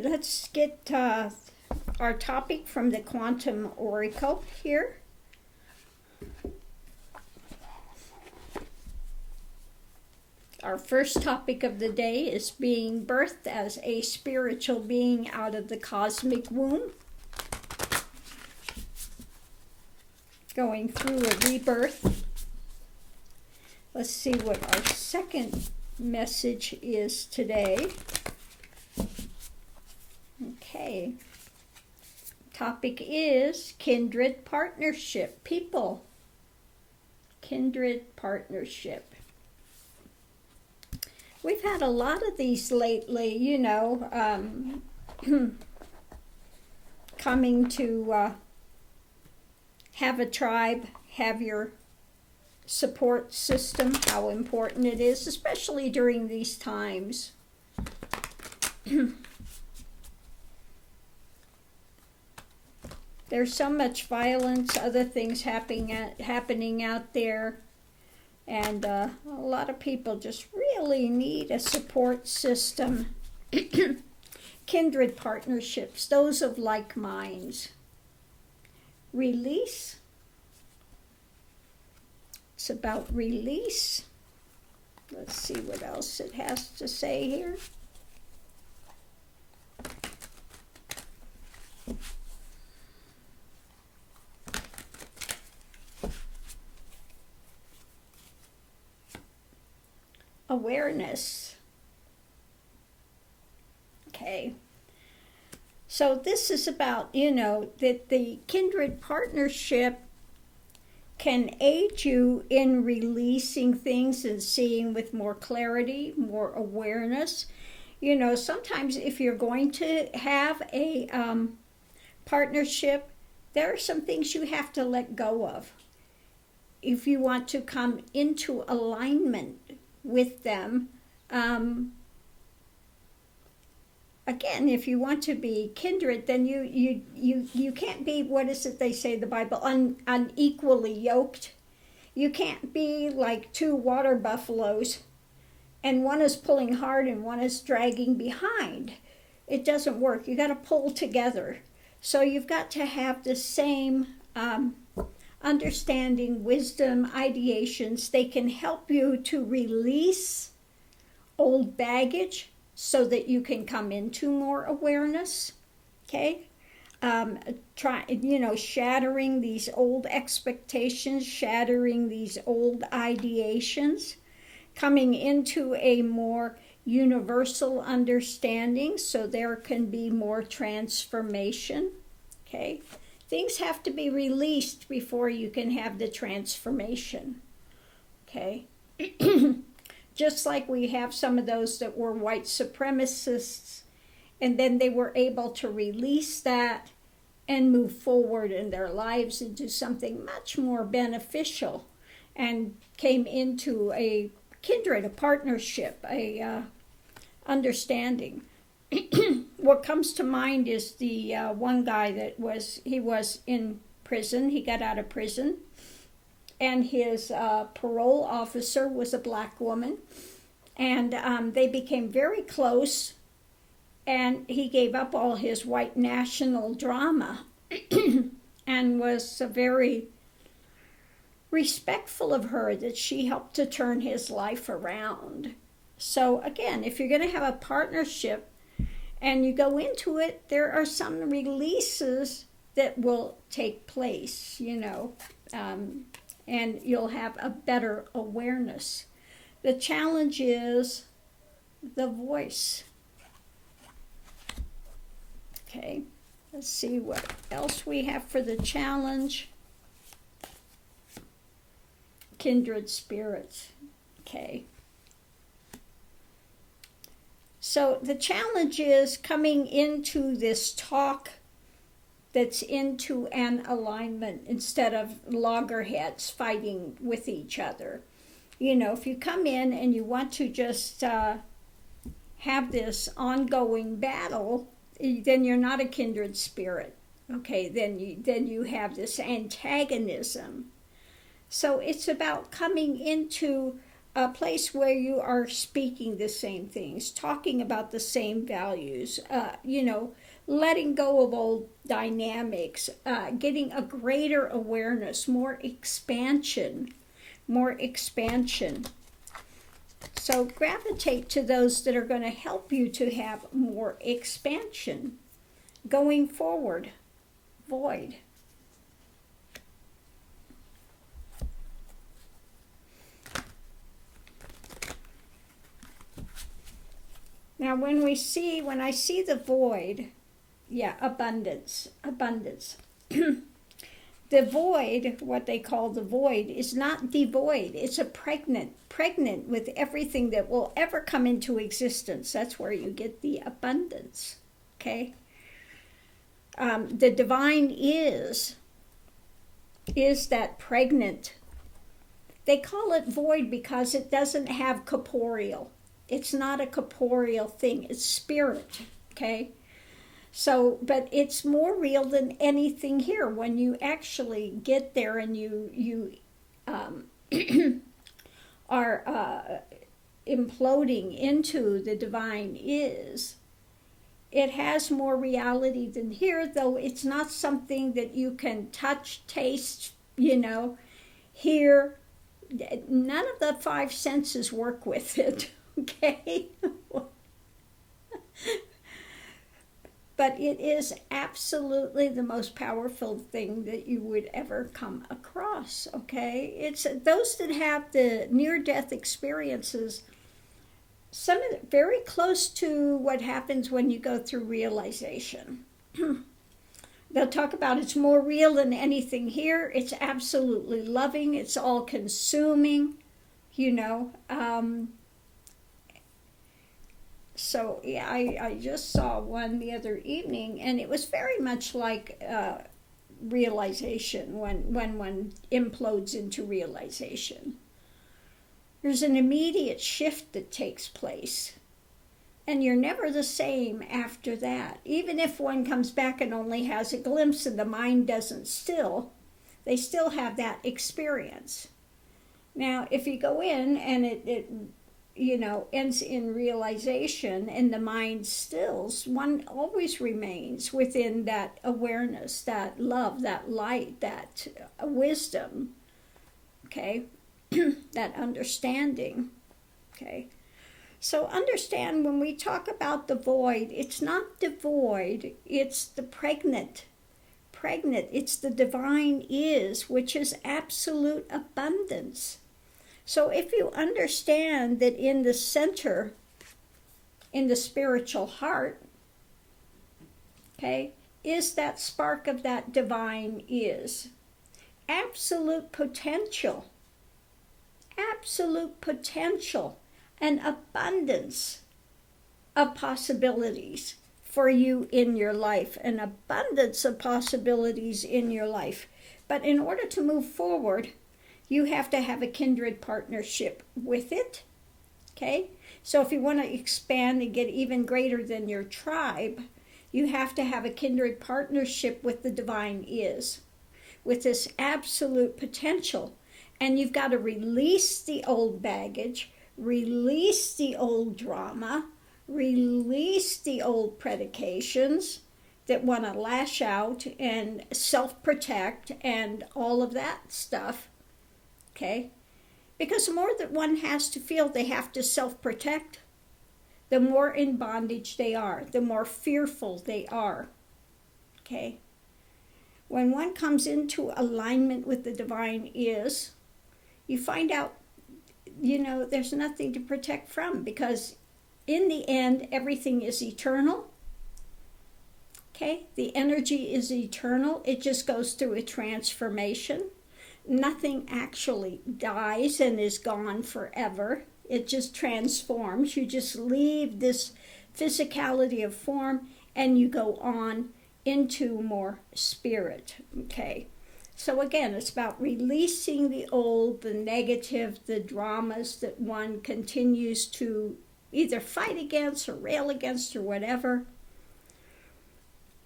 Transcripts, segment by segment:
let's get our topic from the Quantum Oracle here. Our first topic of the day is being birthed as a spiritual being out of the cosmic womb. Going through a rebirth. Let's see what our second message is today. Okay. Topic is kindred partnership. People. Kindred partnership. We've had a lot of these lately, you know, coming to have a tribe, have your support system, how important it is, especially during these times. There's so much violence, other things happening out there. And a lot of people just really need a support system. Kindred partnerships, those of like minds. Release. It's about release. Let's see what else it has to say here. Awareness. Okay. So this is about, you know, that the kindred partnership can aid you in releasing things and seeing with more clarity, more awareness. You know, sometimes if you're going to have a partnership, there are some things you have to let go of. If you want to come into alignment with them, again, if you want to be kindred, then you can't be, what is it they say in the Bible, unequally yoked. You can't be like two water buffaloes and one is pulling hard and one is dragging behind. It doesn't work. You got to pull together. So you've got to have the same understanding, wisdom, ideations. They can help you to release old baggage so that you can come into more awareness. Okay? Shattering these old expectations, shattering these old ideations, coming into a more universal understanding so there can be more transformation. Okay? Things have to be released before you can have the transformation. Okay? Just like we have some of those that were white supremacists, and then they were able to release that and move forward in their lives into something much more beneficial and came into a kindred, a partnership, a understanding. What comes to mind is the one guy that was in prison. He got out of prison, and his parole officer was a black woman, and they became very close, and he gave up all his white national drama and was very respectful of her, that she helped to turn his life around. So again, if you're going to have a partnership, and you go into it, there are some releases that will take place, you know, and you'll have a better awareness. The challenge is the voice. Okay, let's see what else we have for the challenge. Kindred spirits. Okay. So the challenge is coming into this talk that's into an alignment instead of loggerheads fighting with each other. You know, if you come in and you want to just have this ongoing battle, then you're not a kindred spirit. Okay, then you have this antagonism. So it's about coming into a place where you are speaking the same things, talking about the same values, letting go of old dynamics, getting a greater awareness, more expansion. So gravitate to those that are going to help you to have more expansion going forward. Void. Now when I see the void, abundance. The void, what they call the void, is not devoid. It's a pregnant with everything that will ever come into existence. That's where you get the abundance, okay? The divine is that pregnant. They call it void because it doesn't have corporeal. It's not a corporeal thing. It's spirit, okay? So, but it's more real than anything here. When you actually get there and you are imploding into the divine is, it has more reality than here, though it's not something that you can touch, taste, hear. None of the five senses work with it, okay? But it is absolutely the most powerful thing that you would ever come across, okay? It's those that have the near-death experiences, some of it very close to what happens when you go through realization. They'll talk about it's more real than anything here. It's absolutely loving. It's all-consuming, So yeah, I just saw one the other evening, and it was very much like realization when one implodes into realization. There's an immediate shift that takes place, and you're never the same after that. Even if one comes back and only has a glimpse and the mind doesn't they still have that experience. Now, if you go in and it ends in realization and the mind stills, one always remains within that awareness, that love, that light, that wisdom, okay, that understanding, okay. So understand when we talk about the void, it's not the void, it's the pregnant. It's the divine is, which is absolute abundance. So if you understand that in the center, in the spiritual heart, okay, is that spark of that divine is. Absolute potential, and abundance of possibilities for you in your life, an abundance of possibilities in your life. But in order to move forward, you have to have a kindred partnership with it, okay? So if you want to expand and get even greater than your tribe, you have to have a kindred partnership with the divine is, with this absolute potential. And you've got to release the old baggage, release the old drama, release the old predications that want to lash out and self-protect and all of that stuff. Okay? Because the more that one has to feel they have to self-protect, the more in bondage they are, the more fearful they are. Okay? When one comes into alignment with the divine is, you find out, there's nothing to protect from, because in the end, everything is eternal. Okay? The energy is eternal. It just goes through a transformation. Nothing actually dies and is gone forever. It just transforms. You just leave this physicality of form and you go on into more spirit. Okay? So again, it's about releasing the old, the negative, the dramas that one continues to either fight against or rail against or whatever.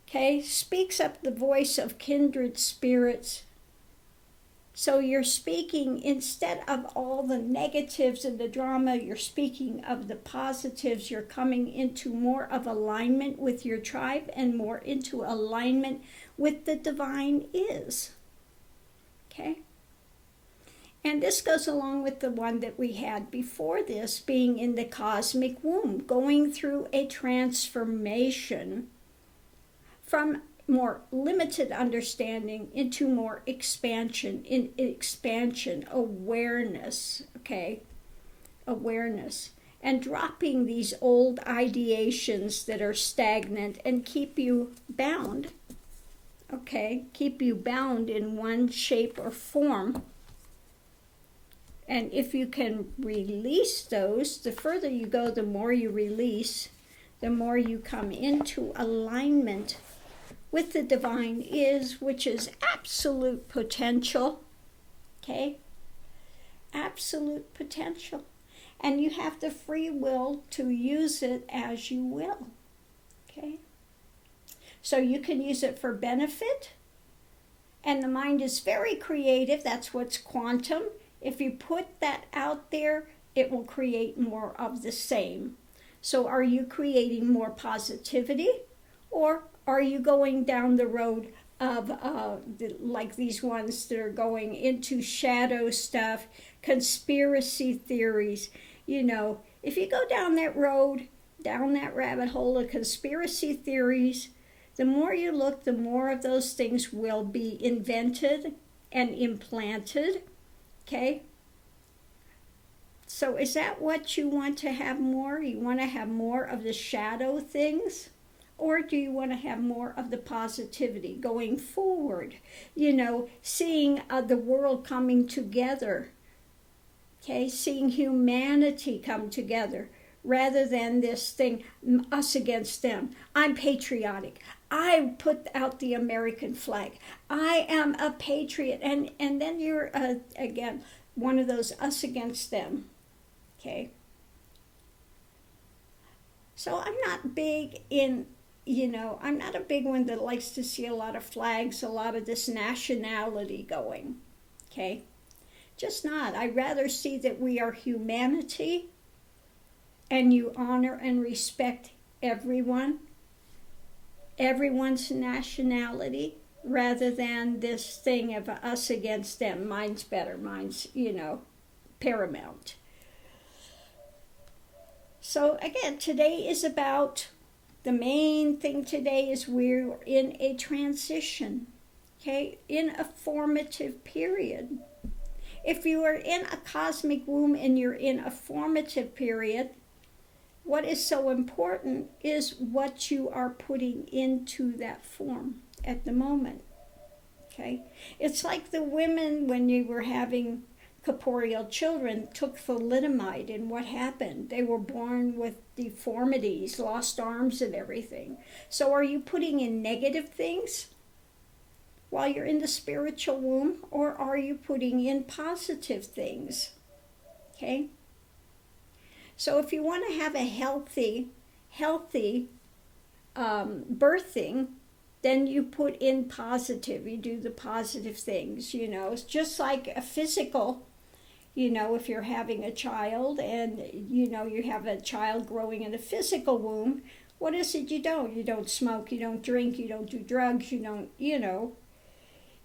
Okay? Speaks up the voice of kindred spirits. So you're speaking, instead of all the negatives and the drama, you're speaking of the positives. You're coming into more of alignment with your tribe and more into alignment with the divine is. Okay? And this goes along with the one that we had before this, being in the cosmic womb, going through a transformation from more limited understanding into more expansion, awareness, okay? Awareness. And dropping these old ideations that are stagnant and keep you bound, okay? Keep you bound in one shape or form. And if you can release those, the further you go, the more you release, the more you come into alignment with the divine is, which is absolute potential, okay? Absolute potential. And you have the free will to use it as you will, okay? So you can use it for benefit, and the mind is very creative. That's what's quantum. If you put that out there, it will create more of the same. So are you creating more positivity, or are you going down the road of like these ones that are going into shadow stuff, conspiracy theories? You know, if you go down that road, down that rabbit hole of conspiracy theories, the more you look, the more of those things will be invented and implanted, okay? So is that what you want to have more? You want to have more of the shadow things? Or do you want to have more of the positivity going forward? You know, seeing the world coming together. Okay, seeing humanity come together rather than this thing, us against them. I'm patriotic. I put out the American flag. I am a patriot. And then you're, again, one of those us against them. Okay. So I'm not big in... You know, I'm not a big one that likes to see a lot of flags, a lot of this nationality going, okay? Just not. I'd rather see that we are humanity and you honor and respect everyone, everyone's nationality, rather than this thing of us against them. Mine's better, mine's, you know, paramount. So again, today is about... The main thing today is we're in a transition, okay, in a formative period. If you are in a cosmic womb and you're in a formative period, what is so important is what you are putting into that form at the moment, okay? It's like the women when you were having corporeal children took thalidomide, and what happened? They were born with deformities, lost arms and everything. So are you putting in negative things while you're in the spiritual womb, or are you putting in positive things? Okay? So if you want to have a healthy birthing, then you put in positive. You do the positive things, you know. It's just like a physical. You know, if you're having a child and, you know, you have a child growing in a physical womb, what is it you don't? You don't smoke, you don't drink, you don't do drugs, you don't, you know,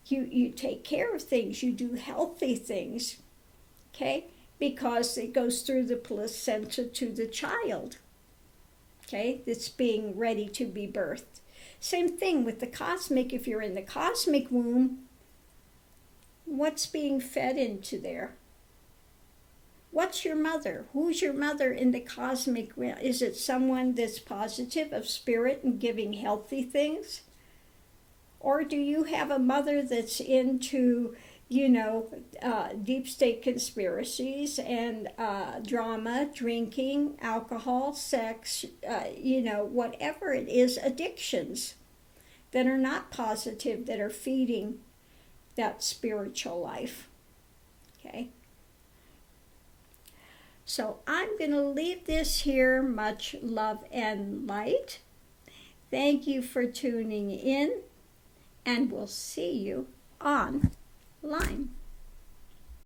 you take care of things, you do healthy things, okay? Because it goes through the placenta to the child, okay, that's being ready to be birthed. Same thing with the cosmic. If you're in the cosmic womb, what's being fed into there? What's your mother? Who's your mother in the cosmic? Is it someone that's positive of spirit and giving healthy things? Or do you have a mother that's into, you know, deep state conspiracies and drama, drinking, alcohol, sex, you know, whatever it is, addictions that are not positive, that are feeding that spiritual life, okay? So I'm going to leave this here. Much love and light. Thank you for tuning in, and we'll see you online.